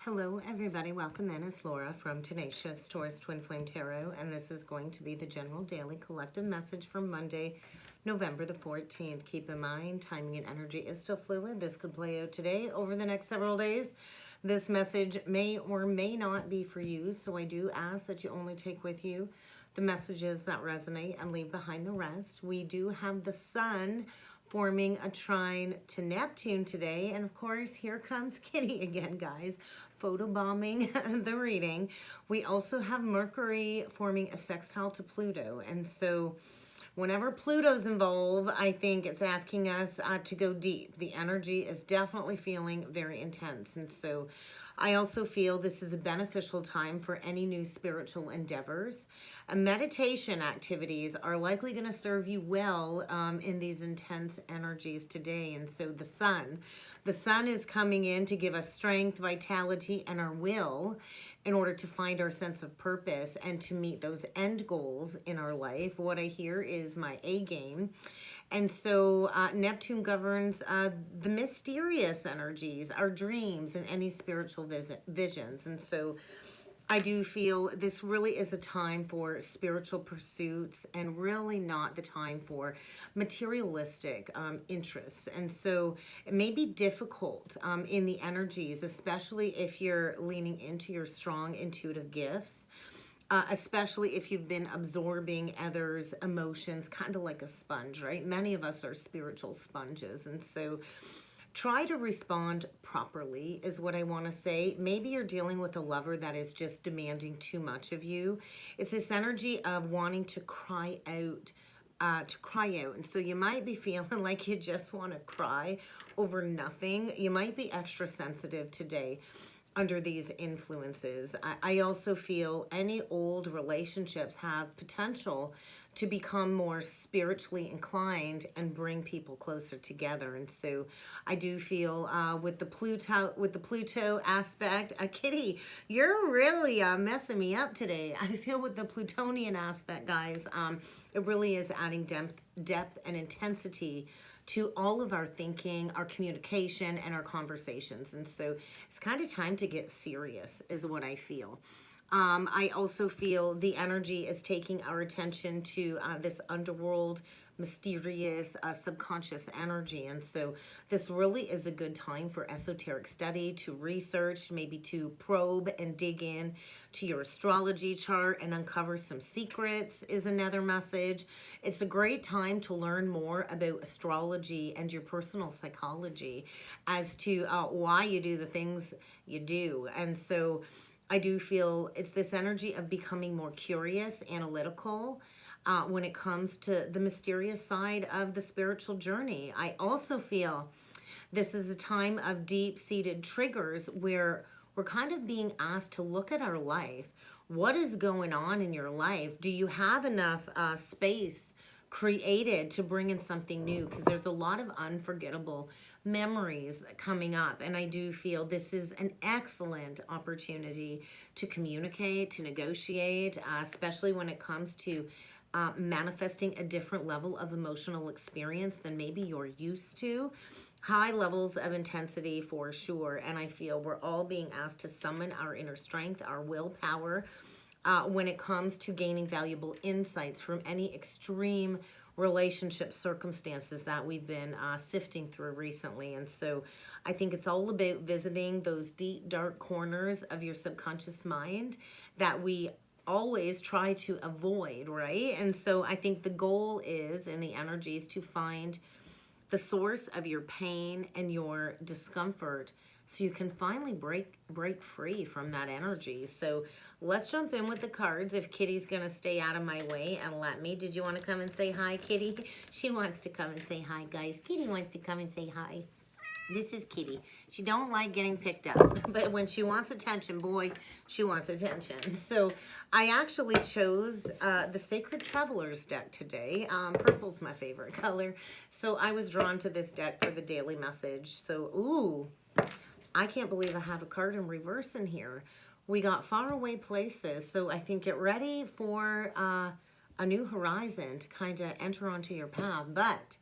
Hello everybody, welcome in. It's Laura from Tenacious Taurus Twin Flame Tarot, and this is going to be the general daily collective message for Monday, November the 14th. Keep in mind, timing and energy is still fluid. This could play out today, over the next several days. This message may or may not be for you, so I do ask that you only take with you the messages that resonate and leave behind the rest. We do have the sun forming a trine to Neptune today, and of course here comes Kitty again, guys, photobombing the reading. We also have Mercury forming a sextile to Pluto, and so whenever Pluto's involved, I think it's asking us to go deep. The energy is definitely feeling very intense, and so I also feel this is a beneficial time for any new spiritual endeavors. Meditation activities are likely going to serve you well in these intense energies today. And so the sun is coming in to give us strength, vitality, and our will in order to find our sense of purpose and to meet those end goals in our life. What I hear is my A game. And so Neptune governs the mysterious energies, our dreams, and any spiritual visions. And so I do feel this really is a time for spiritual pursuits and really not the time for materialistic interests. And so it may be difficult in the energies, especially if you're leaning into your strong intuitive gifts. Especially if you've been absorbing others' emotions, kind of like a sponge, right? Many of us are spiritual sponges. And so try to respond properly is what I want to say. Maybe you're dealing with a lover that is just demanding too much of you. It's this energy of wanting to cry out. And so you might be feeling like you just want to cry over nothing. You might be extra sensitive today under these influences. I also feel any old relationships have potential to become more spiritually inclined and bring people closer together. And so I do feel with the Pluto aspect, Kitty, you're really messing me up today. I feel with the Plutonian aspect, guys, it really is adding depth and intensity to all of our thinking, our communication, and our conversations. And so it's kind of time to get serious is what I feel. I also feel the energy is taking our attention to this underworld, mysterious, subconscious energy. And so this really is a good time for esoteric study, to research, maybe to probe and dig in to your astrology chart and uncover some secrets is another message. It's a great time to learn more about astrology and your personal psychology as to why you do the things you do. And so I do feel it's this energy of becoming more curious, analytical, when it comes to the mysterious side of the spiritual journey. I also feel this is a time of deep-seated triggers where we're kind of being asked to look at our life. What is going on in your life? Do you have enough space created to bring in something new? Because there's a lot of unforgettable memories coming up, and I do feel this is an excellent opportunity to communicate, to negotiate, especially when it comes to manifesting a different level of emotional experience than maybe you're used to. High levels of intensity for sure, and I feel we're all being asked to summon our inner strength, our willpower, when it comes to gaining valuable insights from any extreme relationship circumstances that we've been sifting through recently. And so I think it's all about visiting those deep, dark corners of your subconscious mind that we always try to avoid, right? And so I think the goal is, in the energies, to find the source of your pain and your discomfort so you can finally break free from that energy. So let's jump in with the cards if Kitty's gonna stay out of my way and let me. Did you want to come and say hi, Kitty? She wants to come and say hi, guys. Kitty wants to come and say hi. This is Kitty. She don't like getting picked up, but when she wants attention, boy, she wants attention. So I actually chose the Sacred Travelers deck today. Purple's my favorite color. So I was drawn to this deck for the daily message. So, ooh, I can't believe I have a card in reverse in here. We got faraway places. So I think get ready for a new horizon to kind of enter onto your path. But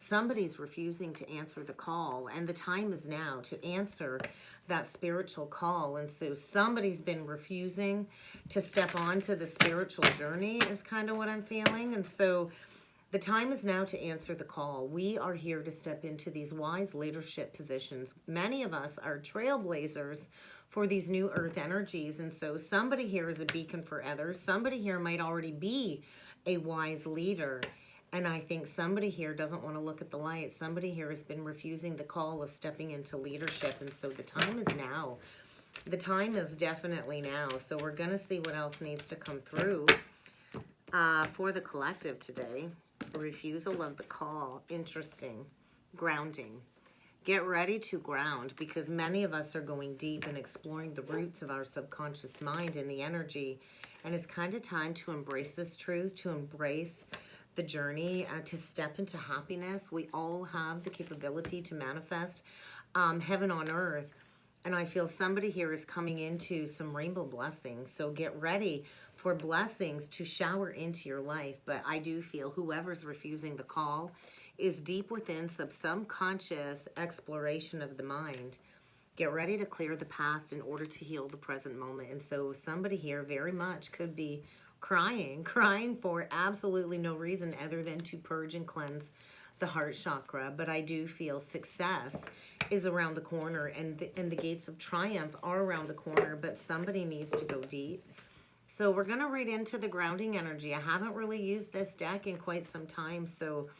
Somebody's refusing to answer the call, and the time is now to answer that spiritual call. And so somebody's been refusing to step onto the spiritual journey is kind of what I'm feeling. And so the time is now to answer the call. We are here to step into these wise leadership positions. Many of us are trailblazers for these new earth energies. And so somebody here is a beacon for others. Somebody here might already be a wise leader. And I think somebody here doesn't want to look at the light. Somebody here has been refusing the call of stepping into leadership. And so the time is now. The time is definitely now. So we're going to see what else needs to come through for the collective today. Refusal of the call. Interesting. Grounding. Get ready to ground, because many of us are going deep and exploring the roots of our subconscious mind and the energy. And it's kind of time to embrace this truth, to embrace the journey, to step into happiness. We all have the capability to manifest heaven on earth. And I feel somebody here is coming into some rainbow blessings. So get ready for blessings to shower into your life. But I do feel whoever's refusing the call is deep within some subconscious exploration of the mind. Get ready to clear the past in order to heal the present moment. And so somebody here very much could be crying for absolutely no reason other than to purge and cleanse the heart chakra. But I do feel success is around the corner, and the gates of triumph are around the corner, but somebody needs to go deep. So we're going to read into the grounding energy. I haven't really used this deck in quite some time, so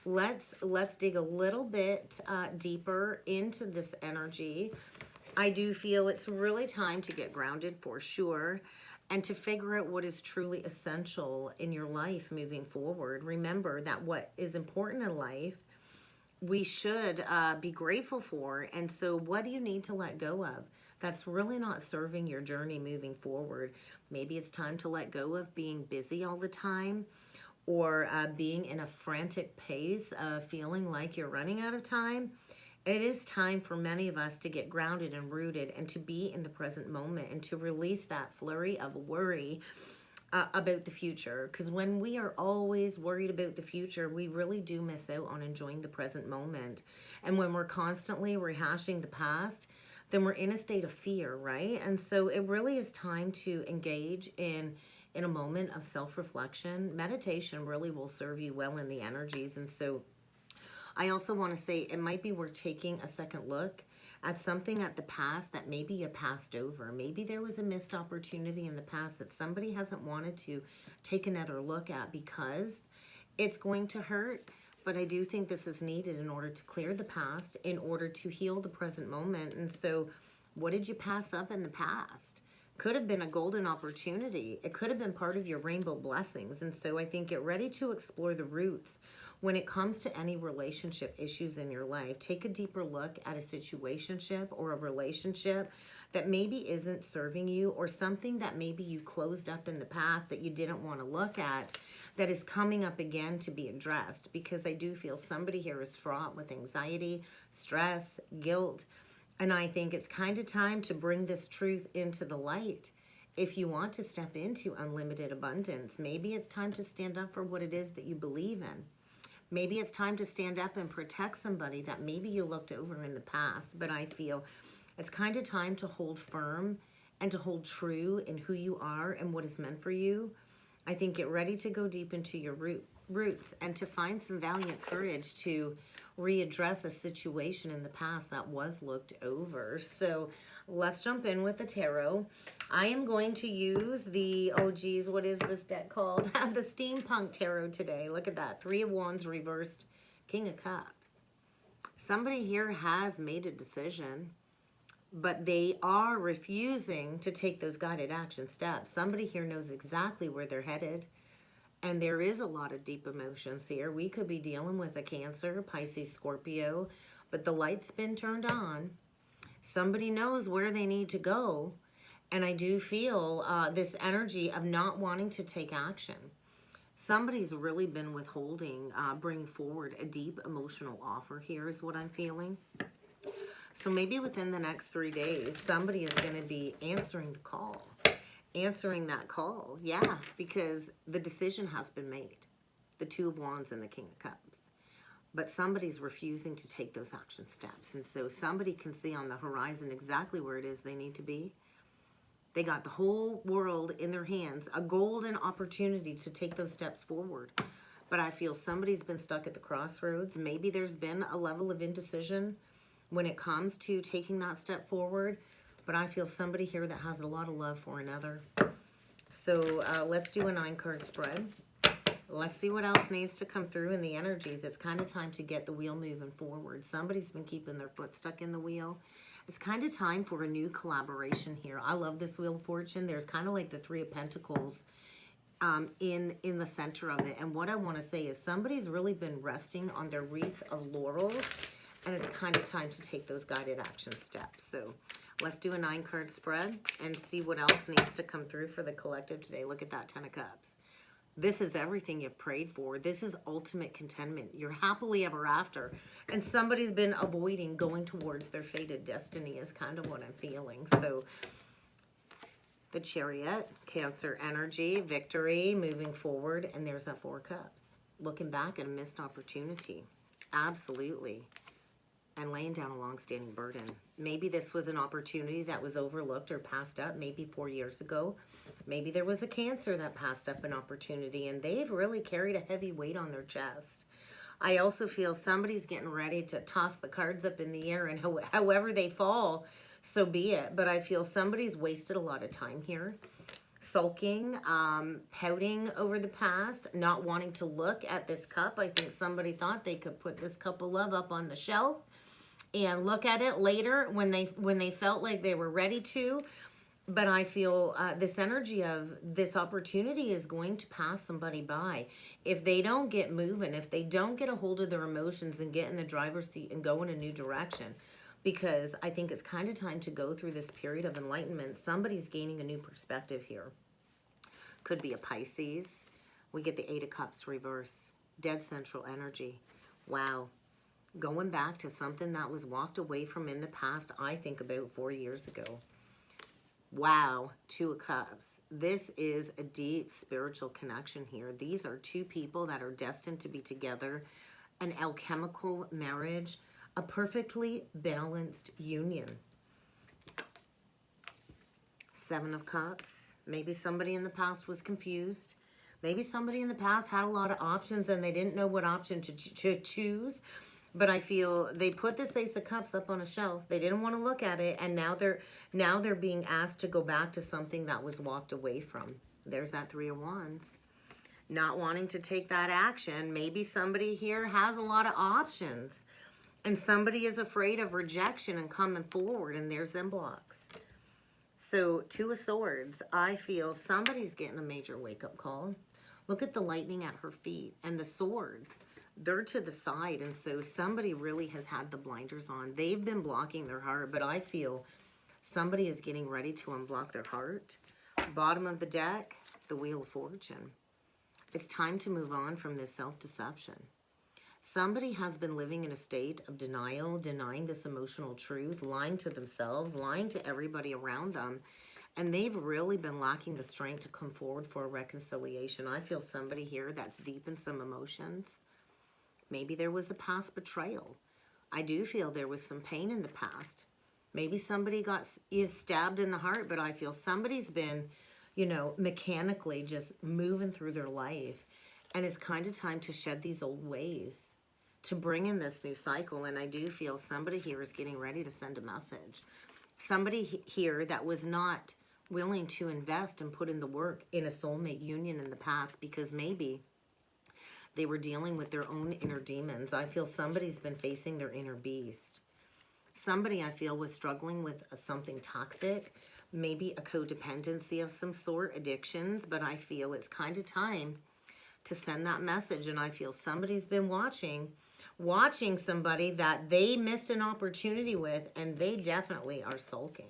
let's dig a little bit deeper into this energy. I do feel it's really time to get grounded for sure, and to figure out what is truly essential in your life moving forward. Remember that what is important in life, we should be grateful for. And so what do you need to let go of that's really not serving your journey moving forward? Maybe it's time to let go of being busy all the time, or being in a frantic pace of feeling like you're running out of time. It is time for many of us to get grounded and rooted, and to be in the present moment, and to release that flurry of worry about the future. Because when we are always worried about the future, we really do miss out on enjoying the present moment. And when we're constantly rehashing the past, then we're in a state of fear, right? And so it really is time to engage in a moment of self-reflection. Meditation really will serve you well in the energies. And so I also want to say it might be worth taking a second look at something at the past that maybe you passed over. Maybe there was a missed opportunity in the past that somebody hasn't wanted to take another look at because it's going to hurt. But I do think this is needed in order to clear the past, in order to heal the present moment. And so what did you pass up in the past? Could have been a golden opportunity. It could have been part of your rainbow blessings. And so I think get ready to explore the roots when it comes to any relationship issues in your life. Take a deeper look at a situationship or a relationship that maybe isn't serving you, or something that maybe you closed up in the past that you didn't want to look at, that is coming up again to be addressed. Because I do feel somebody here is fraught with anxiety, stress, guilt, and I think it's kind of time to bring this truth into the light. If you want to step into unlimited abundance, maybe it's time to stand up for what it is that you believe in. Maybe it's time to stand up and protect somebody that maybe you looked over in the past. But I feel it's kind of time to hold firm and to hold true in who you are and what is meant for you. I think get ready to go deep into your roots, and to find some valiant courage to readdress a situation in the past that was looked over. So let's jump in with the tarot. I am going to use the, oh geez, what is this deck called? The Steampunk Tarot today. Look at that. 3 of Wands reversed, King of Cups. Somebody here has made a decision, but they are refusing to take those guided action steps. Somebody here knows exactly where they're headed. And there is a lot of deep emotions here. We could be dealing with a Cancer, Pisces, Scorpio, but the light's been turned on. Somebody knows where they need to go. And I do feel this energy of not wanting to take action. Somebody's really been withholding, bringing forward a deep emotional offer here is what I'm feeling. So maybe within the next 3 days, somebody is going to be answering the call. Answering that call, yeah, because the decision has been made. The 2 of Wands and the King of Cups. but somebody's refusing to take those action steps. And so somebody can see on the horizon exactly where it is they need to be. They got the whole world in their hands, a golden opportunity to take those steps forward. But I feel somebody's been stuck at the crossroads. Maybe there's been a level of indecision when it comes to taking that step forward. But I feel somebody here that has a lot of love for another. So let's do a 9-card spread. Let's see what else needs to come through in the energies. It's kind of time to get the wheel moving forward. Somebody's been keeping their foot stuck in the wheel. It's kind of time for a new collaboration here. I love this Wheel of Fortune. There's kind of like the 3 of Pentacles in the center of it. And what I want to say is somebody's really been resting on their wreath of laurels, and it's kind of time to take those guided action steps. So let's do a 9-card spread and see what else needs to come through for the collective today. Look at that 10 of Cups. This is everything you've prayed for. This is ultimate contentment. You're happily ever after. And somebody's been avoiding going towards their fated destiny is kind of what I'm feeling. So the Chariot, Cancer energy, victory, moving forward. And there's that 4 of Cups. Looking back at a missed opportunity. Absolutely. And laying down a long-standing burden. Maybe this was an opportunity that was overlooked or passed up maybe 4 years ago. Maybe there was a Cancer that passed up an opportunity and they've really carried a heavy weight on their chest. I also feel somebody's getting ready to toss the cards up in the air, and however they fall, so be it. But I feel somebody's wasted a lot of time here. Sulking, pouting over the past, not wanting to look at this cup. I think somebody thought they could put this cup of love up on the shelf and look at it later when they felt like they were ready to. But I feel this energy of this opportunity is going to pass somebody by. If they don't get moving, if they don't get a hold of their emotions and get in the driver's seat and go in a new direction, because I think it's kind of time to go through this period of enlightenment. Somebody's gaining a new perspective here. Could be a Pisces. We get the 8 of Cups reverse. Dead central energy. Wow. Going back to something that was walked away from in the past, I think about 4 years ago. Wow, 2 of Cups. This is a deep spiritual connection here. These are 2 people that are destined to be together. An alchemical marriage, a perfectly balanced union. 7 of Cups. Maybe somebody in the past was confused. Maybe somebody in the past had a lot of options and they didn't know what option to choose. But I feel they put this Ace of Cups up on a shelf. They didn't want to look at it, and now they're being asked to go back to something that was walked away from. There's that 3 of Wands. Not wanting to take that action. Maybe somebody here has a lot of options, and somebody is afraid of rejection and coming forward, and there's them blocks. So 2 of Swords. I feel somebody's getting a major wake-up call. Look at the lightning at her feet and the swords. They're to the side, and so somebody really has had the blinders on. They've been blocking their heart, but I feel somebody is getting ready to unblock their heart. Bottom of the deck, the Wheel of Fortune. It's time to move on from this self-deception. Somebody has been living in a state of denial, denying this emotional truth, lying to themselves, lying to everybody around them, and they've really been lacking the strength to come forward for a reconciliation. I feel somebody here that's deep in some emotions. Maybe there was a past betrayal. I do feel there was some pain in the past. Maybe somebody is stabbed in the heart, but I feel somebody's been, mechanically just moving through their life. And it's kind of time to shed these old ways, to bring in this new cycle. And I do feel somebody here is getting ready to send a message. Somebody here that was not willing to invest and put in the work in a soulmate union in the past because maybe they were dealing with their own inner demons. I feel somebody's been facing their inner beast. Somebody, I feel, was struggling with something toxic, maybe a codependency of some sort, addictions, but I feel it's kind of time to send that message. And I feel somebody's been watching somebody that they missed an opportunity with, and they definitely are sulking,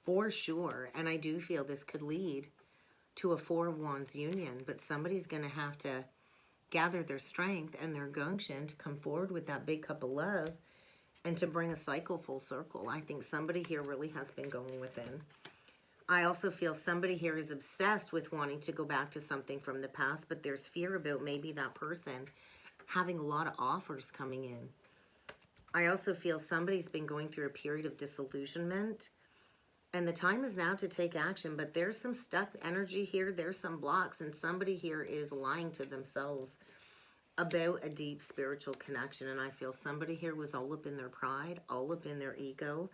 for sure. And I do feel this could lead to a 4 of Wands union, but somebody's going to have to gather their strength and their gumption to come forward with that big cup of love and to bring a cycle full circle. I think somebody here really has been going within. I also feel somebody here is obsessed with wanting to go back to something from the past, but there's fear about maybe that person having a lot of offers coming in. I also feel somebody's been going through a period of disillusionment, and the time is now to take action, but there's some stuck energy here. There's some blocks, and somebody here is lying to themselves about a deep spiritual connection. And I feel somebody here was all up in their pride, all up in their ego,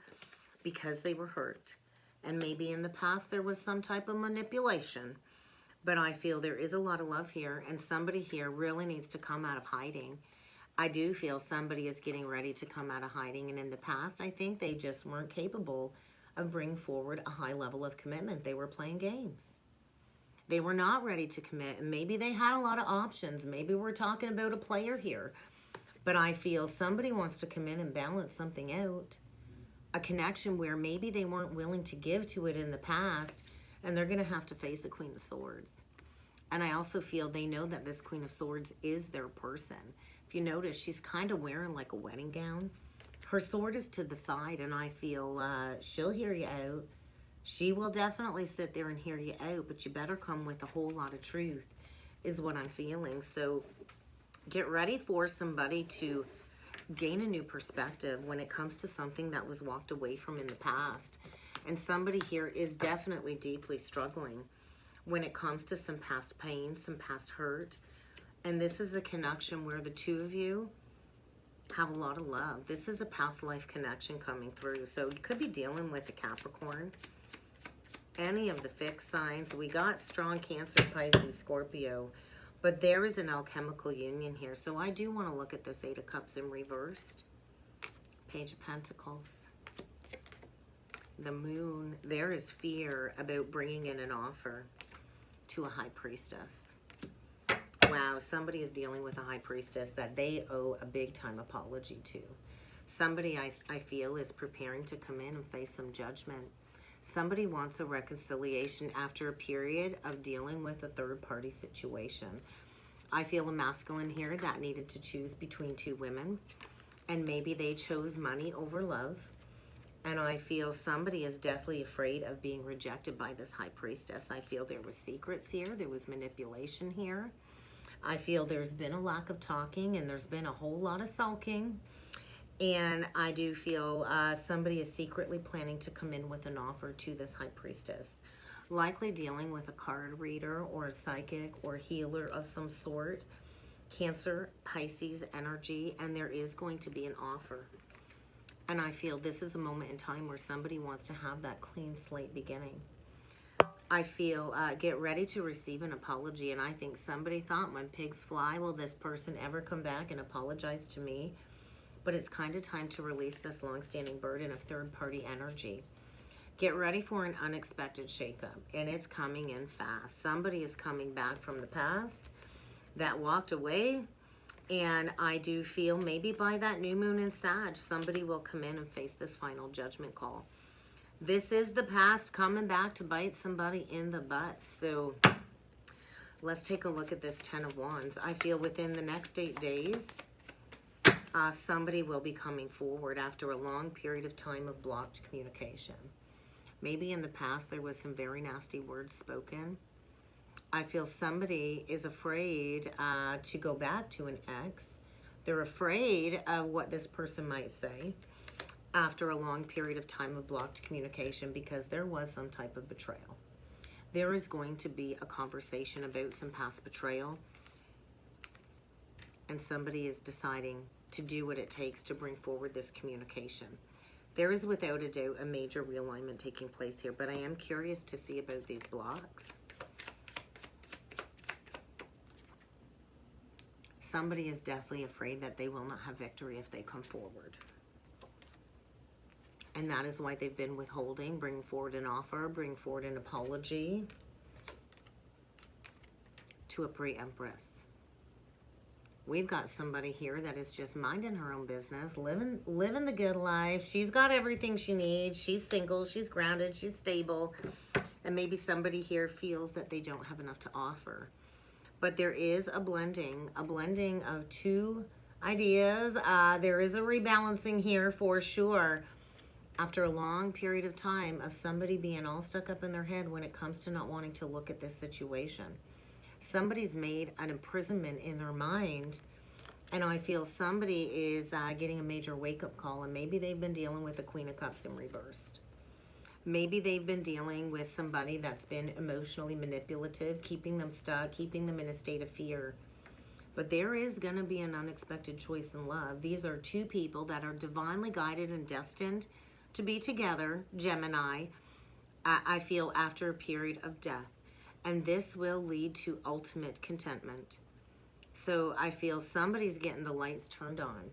because they were hurt. And maybe in the past there was some type of manipulation. But I feel there is a lot of love here, and somebody here really needs to come out of hiding. I do feel somebody is getting ready to come out of hiding, and in the past, I think they just weren't capable of bringing forward a high level of commitment. They were playing games. They were not ready to commit, and maybe they had a lot of options. Maybe we're talking about a player here. But I feel somebody wants to come in and balance something out. A connection where maybe they weren't willing to give to it in the past, and they're going to have to face the Queen of Swords. And I also feel they know that this Queen of Swords is their person. If you notice, she's kind of wearing like a wedding gown. Her sword is to the side, and I feel she'll hear you out. She will definitely sit there and hear you out, but you better come with a whole lot of truth, is what I'm feeling. So get ready for somebody to gain a new perspective when it comes to something that was walked away from in the past. And somebody here is definitely deeply struggling when it comes to some past pain, some past hurt. And this is a connection where the two of you have a lot of love. This is a past life connection coming through. So you could be dealing with a Capricorn, any of the fixed signs. We got strong Cancer, Pisces, Scorpio, but there is an alchemical union here. So I do want to look at this Eight of Cups in reversed. Page of Pentacles. The Moon. There is fear about bringing in an offer to a High Priestess. Wow, somebody is dealing with a High Priestess that they owe a big time apology to. Somebody I feel is preparing to come in and face some judgment. Somebody wants a reconciliation after a period of dealing with a third party situation. I feel a masculine here that needed to choose between two women, and maybe they chose money over love. And I feel somebody is deathly afraid of being rejected by this High Priestess. I feel there was secrets here. There was manipulation here. I feel there's been a lack of talking, and there's been a whole lot of sulking. And I do feel somebody is secretly planning to come in with an offer to this High Priestess. Likely dealing with a card reader or a psychic or healer of some sort. Cancer, Pisces energy, and there is going to be an offer. And I feel this is a moment in time where somebody wants to have that clean slate beginning. I feel get ready to receive an apology. And I think somebody thought, when pigs fly, will this person ever come back and apologize to me? But it's kind of time to release this long-standing burden of third-party energy. Get ready for an unexpected shakeup, and it's coming in fast. Somebody is coming back from the past that walked away. And I do feel maybe by that new moon in Sag, somebody will come in and face this final judgment call. This is the past coming back to bite somebody in the butt. So let's take a look at this Ten of Wands. I feel within the next 8 days, somebody will be coming forward after a long period of time of blocked communication. Maybe in the past there was some very nasty words spoken. I feel somebody is afraid to go back to an ex. They're afraid of what this person might say after a long period of time of blocked communication, because there was some type of betrayal. There is going to be a conversation about some past betrayal, and somebody is deciding to do what it takes to bring forward this communication. There is without a doubt a major realignment taking place here, but I am curious to see about these blocks. Somebody is definitely afraid that they will not have victory if they come forward. And that is why they've been withholding, bring forward an offer, bring forward an apology to a pre-empress. We've got somebody here that is just minding her own business, living the good life. She's got everything she needs. She's single, she's grounded, she's stable. And maybe somebody here feels that they don't have enough to offer. But there is a blending of two ideas. There is a rebalancing here for sure. After a long period of time of somebody being all stuck up in their head when it comes to not wanting to look at this situation. Somebody's made an imprisonment in their mind, And I feel somebody is getting a major wake-up call, and maybe they've been dealing with the Queen of Cups in reversed. Maybe they've been dealing with somebody that's been emotionally manipulative, keeping them stuck, keeping them in a state of fear. But there is going to be an unexpected choice in love. These are two people that are divinely guided and destined to be together, Gemini, I feel, after a period of death. And this will lead to ultimate contentment. So I feel somebody's getting the lights turned on.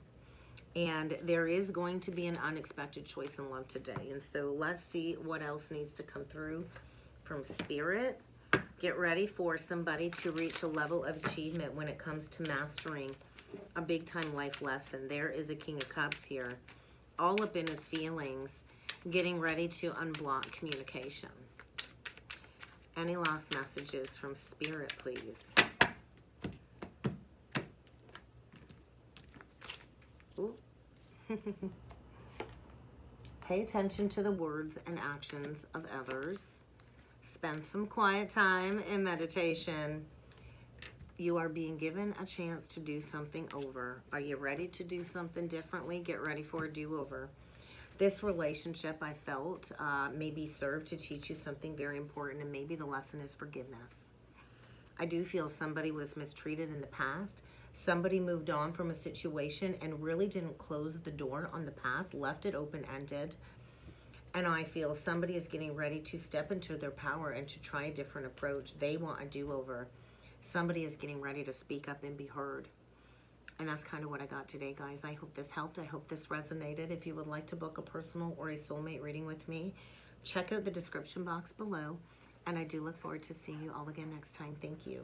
And there is going to be an unexpected choice in love today. And so let's see what else needs to come through from Spirit. Get ready for somebody to reach a level of achievement when it comes to mastering a big-time life lesson. There is a King of Cups here, all up in his feelings, getting ready to unblock communication. Any last messages from Spirit, please? Ooh. Pay attention to the words and actions of others. Spend some quiet time in meditation. You are being given a chance to do something over. Are you ready to do something differently? Get ready for a do-over. This relationship, I felt, maybe served to teach you something very important, and maybe the lesson is forgiveness. I do feel somebody was mistreated in the past. Somebody moved on from a situation and really didn't close the door on the past, left it open-ended. And I feel somebody is getting ready to step into their power and to try a different approach. They want a do-over. Somebody is getting ready to speak up and be heard. And that's kind of what I got today, guys. I hope this helped. I hope this resonated. If you would like to book a personal or a soulmate reading with me, check out the description box below. And I do look forward to seeing you all again next time. Thank you.